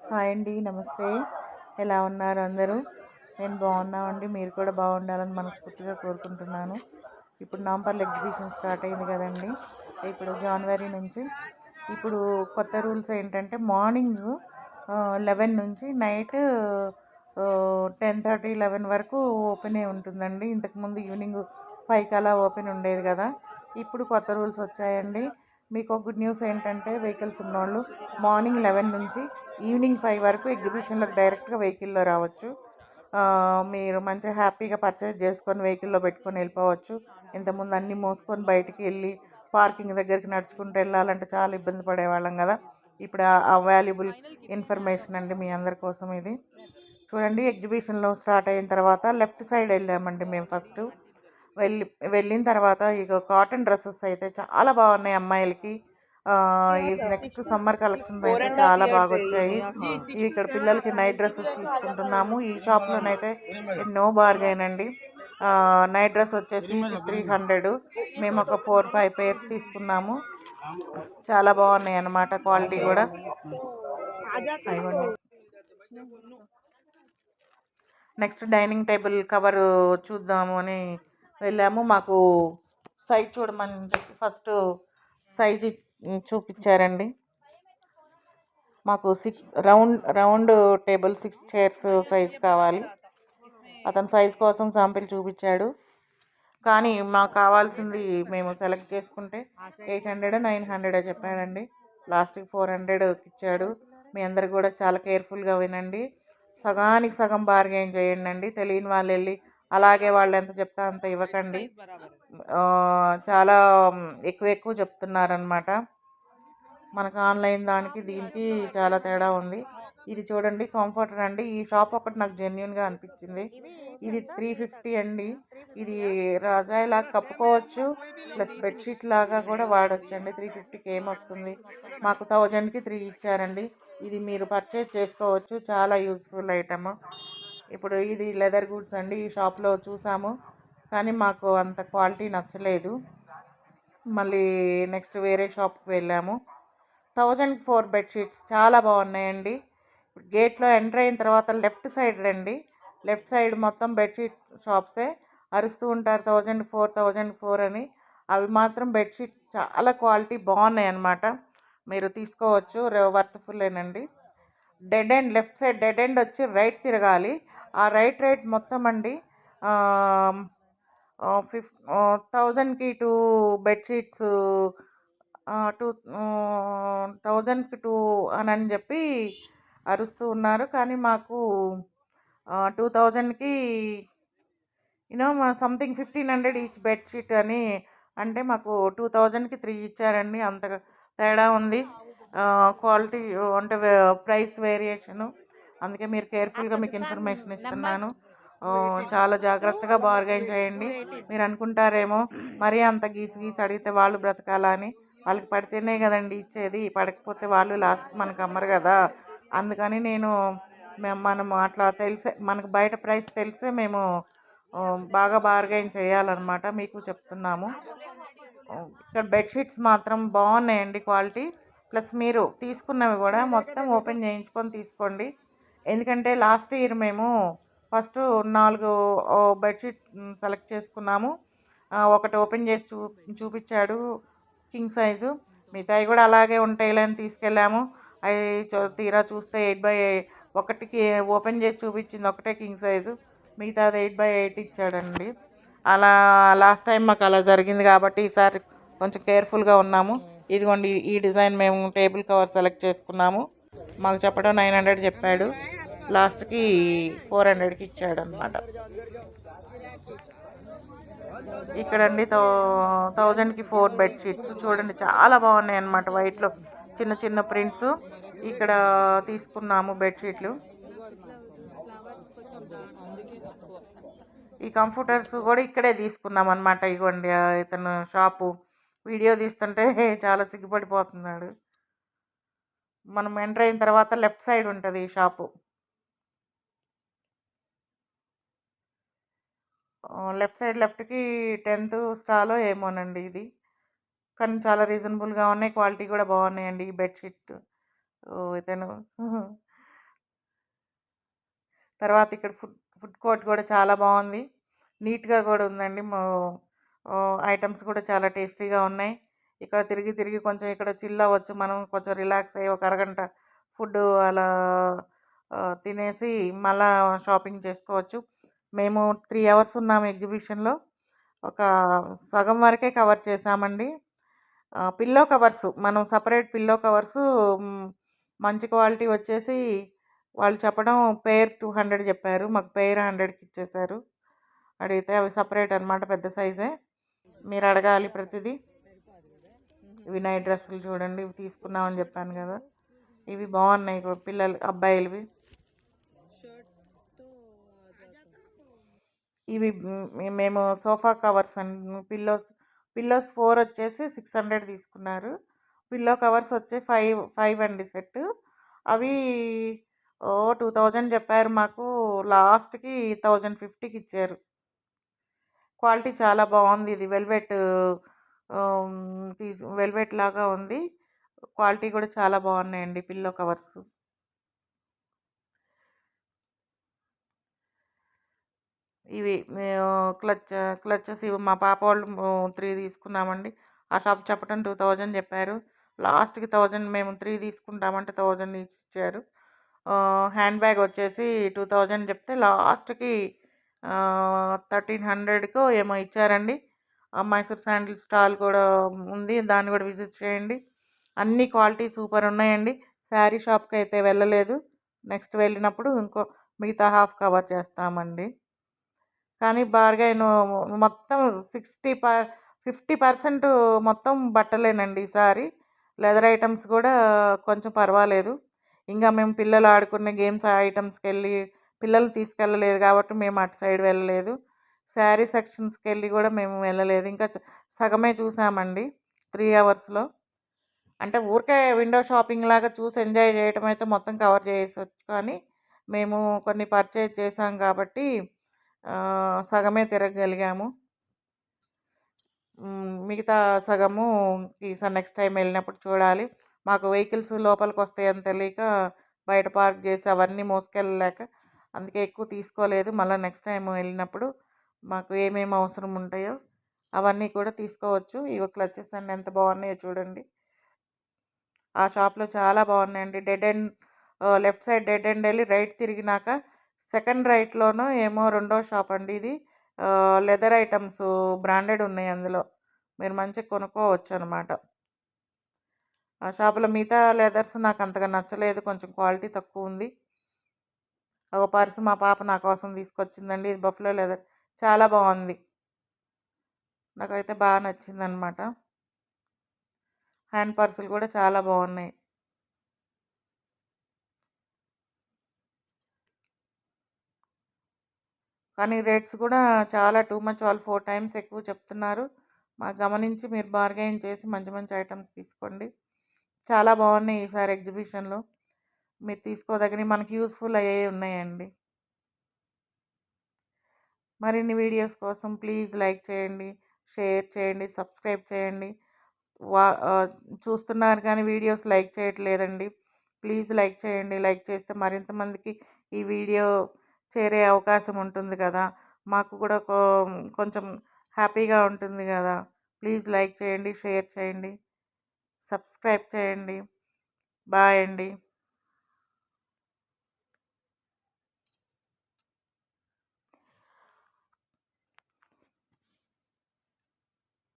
Hi అండి, నమస్తే. ఎలా ఉన్నారు అందరూ? నేను బాగున్నామండి. మీరు కూడా బాగుండాలని మనస్ఫూర్తిగా కోరుకుంటున్నాను. ఇప్పుడు నాంపల్లి ఎగ్జిబిషన్ స్టార్ట్ అయింది కదండి. ఇప్పుడు జనవరి నుంచి ఇప్పుడు కొత్త రూల్స్ ఏంటంటే మార్నింగ్ 11 నుంచి నైట్ 10:30, 11 వరకు ఓపెనే ఉంటుందండి. ఇంతకుముందు ఈవినింగ్ 5 అలా ఓపెన్ ఉండేది కదా. ఇప్పుడు కొత్త రూల్స్ వచ్చాయండి. మీకు గుడ్ న్యూస్ ఏంటంటే వెహికల్స్ ఉన్నవాళ్ళు మార్నింగ్ 11 నుంచి ఈవినింగ్ 5 వరకు ఎగ్జిబిషన్లోకి డైరెక్ట్గా వెహికల్లో రావచ్చు. మీరు మంచిగా హ్యాపీగా పర్చేజ్ చేసుకొని వెహికల్లో పెట్టుకొని వెళ్ళిపోవచ్చు. ఇంతకుముందు అన్నీ మోసుకొని బయటికి వెళ్ళి పార్కింగ్ దగ్గరికి నడుచుకుంటూ వెళ్ళాలంటే చాలా ఇబ్బంది పడేవాళ్ళం కదా. ఇప్పుడు ఆ వాల్యుబుల్ ఇన్ఫర్మేషన్ అండి మీ అందరి కోసం ఇది. చూడండి, ఎగ్జిబిషన్లో స్టార్ట్ అయిన తర్వాత లెఫ్ట్ సైడ్ వెళ్ళామండి మేము. ఫస్ట్ వెళ్ళిన తర్వాత ఇక కాటన్ డ్రెస్సెస్ అయితే చాలా బాగున్నాయి అమ్మాయిలకి. ఈ నెక్స్ట్ సమ్మర్ కలెక్షన్స్ అయితే చాలా బాగా వచ్చాయి. ఇక్కడ పిల్లలకి నైట్ డ్రెస్సెస్ తీసుకుంటున్నాము. ఈ షాప్లోనైతే ఎన్నో బార్గెన్ అండి. నైట్ డ్రెస్ వచ్చేసి 300. మేము ఒక 4-5 పేర్స్ తీసుకున్నాము. చాలా బాగున్నాయి అన్నమాట, క్వాలిటీ కూడా. నెక్స్ట్ డైనింగ్ టేబుల్ కవర్ చూద్దాము అని వెళ్ళాము. మాకు సైజ్ చూడమని చెప్పి ఫస్ట్ సైజ్ చూపించారండి. మాకు 6 రౌండ్ టేబుల్ 6 చైర్స్ సైజ్ కావాలి. అతని సైజ్ కోసం శాంపిల్ చూపించాడు. కానీ మాకు కావాల్సింది మేము సెలెక్ట్ చేసుకుంటే 800, 900 చెప్పాడండి. లాస్ట్కి 400 ఇచ్చాడు. మీ అందరు కూడా చాలా కేర్ఫుల్గా వినండి. సగానికి సగం బార్గెన్ చేయండి. తెలియని వాళ్ళు వెళ్ళి అలాగే వాళ్ళు ఎంత చెప్తా అంత ఇవ్వకండి. చాలా ఎక్కువ చెప్తున్నారనమాట. మనకు ఆన్లైన్ దానికి దీనికి చాలా తేడా ఉంది. ఇది చూడండి, కంఫర్టర్ అండి. ఈ షాప్ ఒకటి నాకు జెన్యున్గా అనిపించింది. ఇది 350 అండి. ఇది రాజాయిలా కప్పుకోవచ్చు, ప్లస్ బెడ్షీట్ లాగా కూడా వాడచ్చు అండి. 350కి ఏమొస్తుంది. మాకు 1000కి 3 ఇచ్చారండి. ఇది మీరు పర్చేజ్ చేసుకోవచ్చు, చాలా యూస్ఫుల్ ఐటమ్. ఇప్పుడు ఇది లెదర్ గూడ్స్ అండి. ఈ షాప్లో చూసాము కానీ మాకు అంత క్వాలిటీ నచ్చలేదు. మళ్ళీ నెక్స్ట్ వేరే షాప్కి వెళ్ళాము. 1000కి 4 బెడ్షీట్స్ చాలా బాగున్నాయండి. గేట్లో ఎంటర్ అయిన తర్వాత లెఫ్ట్ సైడ్ రండి. లెఫ్ట్ సైడ్ మొత్తం బెడ్షీట్ షాప్సే. అరుస్తూ ఉంటారు 1004 అని. అవి మాత్రం బెడ్షీట్ చాలా క్వాలిటీ బాగున్నాయి అన్నమాట. మీరు తీసుకోవచ్చు, వర్త్ఫుల్లేనండి. Dead end, left side dead end వచ్చి రైట్ తిరగాలి. ఆ రైట్ మొత్తం అండి 1000కి 2 బెడ్షీట్స్, 1000కి 2 అని చెప్పి అరుస్తూ ఉన్నారు. కానీ మాకు 2000కి సంథింగ్ 1500 ఈచ్ బెడ్షీట్ అని అంటే మాకు 2000కి 3 ఇచ్చారండి. అంత తేడా ఉంది క్వాలిటీ అంటే ప్రైస్ వేరియేషను. అందుకే మీరు కేర్ఫుల్గా మీకు ఇన్ఫర్మేషన్ ఇస్తున్నాను. చాలా జాగ్రత్తగా బార్గెన్ చేయండి. మీరు అనుకుంటారేమో మరీ అంత గీసి అడిగితే వాళ్ళు బ్రతకాలా అని. వాళ్ళకి పడితేనే కదండి ఇచ్చేది, పడకపోతే వాళ్ళు లాస్ట్ మనకు అమ్మరు కదా. అందుకని మనం అట్లా తెలిసే, మనకు బయట ప్రైస్ తెలిసే మేము బాగా బార్గెన్ చేయాలన్నమాట. మీకు చెప్తున్నాము. ఇక్కడ బెడ్షీట్స్ మాత్రం బాగున్నాయండి క్వాలిటీ. ప్లస్ మీరు తీసుకున్నవి కూడా మొత్తం ఓపెన్ చేయించుకొని తీసుకోండి. ఎందుకంటే లాస్ట్ ఇయర్ మేము ఫస్ట్ 4 బెడ్షీట్ సెలెక్ట్ చేసుకున్నాము. ఒకటి ఓపెన్ చేసి చూపించాడు కింగ్ సైజు. మిగతాయి కూడా అలాగే ఉంటాయిలే అని తీసుకెళ్ళాము. అవి తీరా చూస్తే 8x8, ఒకటికి ఓపెన్ చేసి చూపించింది ఒకటే కింగ్ సైజు, మిగతాది 8x8 ఇచ్చాడండి. అలా లాస్ట్ టైం మాకు అలా జరిగింది కాబట్టి ఈసారి కొంచెం కేర్ఫుల్గా ఉన్నాము. ఇదిగోండి, ఈ డిజైన్ మేము టేబుల్ కవర్ సెలెక్ట్ చేసుకున్నాము. మాకు చెప్పడం 900 చెప్పాడు, లాస్ట్కి 400కి ఇచ్చాడు అనమాట. ఇక్కడండి 1000కి 4 బెడ్షీట్స్ చూడండి, చాలా బాగున్నాయి అన్నమాట. వైట్లో చిన్న చిన్న ప్రింట్స్. ఇక్కడ తీసుకున్నాము బెడ్షీట్లు. ఈ కంఫర్టర్స్ కూడా ఇక్కడే తీసుకున్నాం అనమాట. ఇగోండి ఇతను షాపు వీడియో తీస్తుంటే చాలా సిగ్గుపడిపోతున్నాడు. మనం ఎంటర్ అయిన తర్వాత లెఫ్ట్ సైడ్ ఉంటుంది ఈ షాపు. లెఫ్ట్కి 10th స్టాలో ఏమోనండి ఇది. కానీ చాలా రీజనబుల్గా ఉన్నాయి, క్వాలిటీ కూడా బాగున్నాయండి ఈ బెడ్షీట్. ఇతను తర్వాత ఇక్కడ ఫుడ్ కోర్ట్ కూడా చాలా బాగుంది, నీట్గా కూడా ఉందండి. ఐటమ్స్ కూడా చాలా టేస్టీగా ఉన్నాయి. ఇక్కడ తిరిగి తిరిగి కొంచెం ఇక్కడ చిల్ అవ్వచ్చు, మనం కొంచెం రిలాక్స్ అయ్యి ఒక అరగంట ఫుడ్ అలా తినేసి మళ్ళా షాపింగ్ చేసుకోవచ్చు. మేము 3 అవర్స్ ఉన్నాము ఎగ్జిబిషన్లో, ఒక సగం వరకే కవర్ చేసామండి. పిల్లో కవర్స్, మనం సపరేట్ పిల్లో కవర్స్ మంచి క్వాలిటీ వచ్చేసి వాళ్ళు చెప్పడం పెయిర్ 200 చెప్పారు, మాకు పెయిర్ 100కి ఇచ్చేసారు. అడిగితే అవి సపరేట్ అనమాట, పెద్ద సైజే, మీరు అడగాలి ప్రతిదీ. ఇవి నైట్ డ్రెస్సులు చూడండి, ఇవి తీసుకున్నామని చెప్పాను కదా, ఇవి బాగున్నాయి పిల్లలు అబ్బాయిలవి. ఇవి మేము సోఫా కవర్స్ అండి, పిల్లోస్ 4 వచ్చేసి 600 తీసుకున్నారు. పిల్లో కవర్స్ వచ్చి 5 అండి సెట్. అవి 2000 చెప్పారు, మాకు లాస్ట్కి 1050కి ఇచ్చారు. క్వాలిటీ చాలా బాగుంది, ఇది వెల్వెట్ లాగా ఉంది, క్వాలిటీ కూడా చాలా బాగున్నాయండి పిల్లో కవర్స్. ఇవి క్లచెస్ ఇవి మా పాప వాళ్ళు 3 తీసుకున్నామండి. ఆ షాప్ చెప్పడం 2000 చెప్పారు, లాస్ట్కి 1000, మేము 3 తీసుకుంటామంటే 1000 ఇచ్చారు. హ్యాండ్ బ్యాగ్ వచ్చేసి 2000 చెప్తే లాస్ట్కి 1300కో ఏమో ఇచ్చారండి. మైసూర్ శాండిల్ స్టాల్ కూడా ఉంది, దాన్ని కూడా విజిట్ చేయండి. అన్ని క్వాలిటీ సూపర్ ఉన్నాయండి. శారీ షాప్కి అయితే వెళ్ళలేదు, నెక్స్ట్ వెళ్ళినప్పుడు ఇంకో మిగతా హాఫ్ కవర్ చేస్తామండి. కానీ బార్గైన్ మొత్తం 50% మొత్తం బట్టలేనండి ఈసారి. లెదర్ ఐటమ్స్ కూడా కొంచెం పర్వాలేదు. ఇంకా మేము పిల్లలు ఆడుకునే గేమ్స్ ఐటమ్స్కి వెళ్ళి, పిల్లలు తీసుకెళ్ళలేదు కాబట్టి మేము అటు సైడ్ వెళ్ళలేదు. శారీ సెక్షన్స్కి వెళ్ళి కూడా మేము వెళ్ళలేదు, ఇంకా సగమే చూసామండి 3 అవర్స్లో. అంటే ఊరికే విండో షాపింగ్ లాగా చూసి ఎంజాయ్ చేయటం అయితే మొత్తం కవర్ చేయవచ్చు, కానీ మేము కొన్ని పర్చేజ్ చేసాం కాబట్టి సగమే తిరగగలిగాము. మిగతా సగము ఈసారి నెక్స్ట్ టైం వెళ్ళినప్పుడు చూడాలి. మాకు వెహికల్స్ లోపలికి వస్తాయని తెలియక బయట పార్క్ చేసి అవన్నీ మోసుకెళ్ళలేక అందుకే ఎక్కువ తీసుకోలేదు. మళ్ళీ నెక్స్ట్ టైం వెళ్ళినప్పుడు మాకు ఏమేమి అవసరం ఉంటాయో అవన్నీ కూడా తీసుకోవచ్చు. ఇవి క్లచెస్ అన్నీ ఎంత బాగున్నాయో చూడండి. ఆ షాప్లో చాలా బాగున్నాయండి. లెఫ్ట్ సైడ్ డెడ్ ఎండ్ వెళ్ళి రైట్ తిరిగినాక సెకండ్ రైట్లోనూ ఏమో రెండో షాప్ అండి ఇది. లెదర్ ఐటమ్స్ బ్రాండెడ్ ఉన్నాయి అందులో, మీరు మంచిగా కొనుక్కోవచ్చు అనమాట. ఆ షాపులో మిగతా లెదర్స్ నాకు అంతగా నచ్చలేదు, కొంచెం క్వాలిటీ తక్కువ ఉంది. ఒక పర్సు మా పాప నా కోసం తీసుకొచ్చిందండి, ఇది బఫ్లో లెదర్, చాలా బాగుంది, నాకైతే బాగా నచ్చింది అనమాట. హ్యాండ్ పర్సులు కూడా చాలా బాగున్నాయి. కానీ రేట్స్ కూడా చాలా టూ మచ్, వాళ్ళు 4 టైమ్స్ ఎక్కువ చెప్తున్నారు. మాకు గమనించి మీరు బార్గెయిన్ చేసి మంచి మంచి ఐటమ్స్ తీసుకోండి. చాలా బాగున్నాయి ఈసారి ఎగ్జిబిషన్లో, మీరు తీసుకోదగినవి మనకి యూస్ఫుల్ అయ్యేవి ఉన్నాయండి. మరిన్ని వీడియోస్ కోసం ప్లీజ్ లైక్ చేయండి, షేర్ చేయండి, సబ్స్క్రైబ్ చేయండి. చూస్తున్నారు కానీ వీడియోస్ లైక్ చేయట్లేదండి, ప్లీజ్ లైక్ చేయండి. లైక్ చేస్తే మరింత మందికి ఈ వీడియో చేరే అవకాశం ఉంటుంది కదా, మాకు కూడా కొంచెం హ్యాపీగా ఉంటుంది కదా. ప్లీజ్ లైక్ చేయండి, షేర్ చేయండి, సబ్స్క్రైబ్ చేయండి. బాయ్ అండి.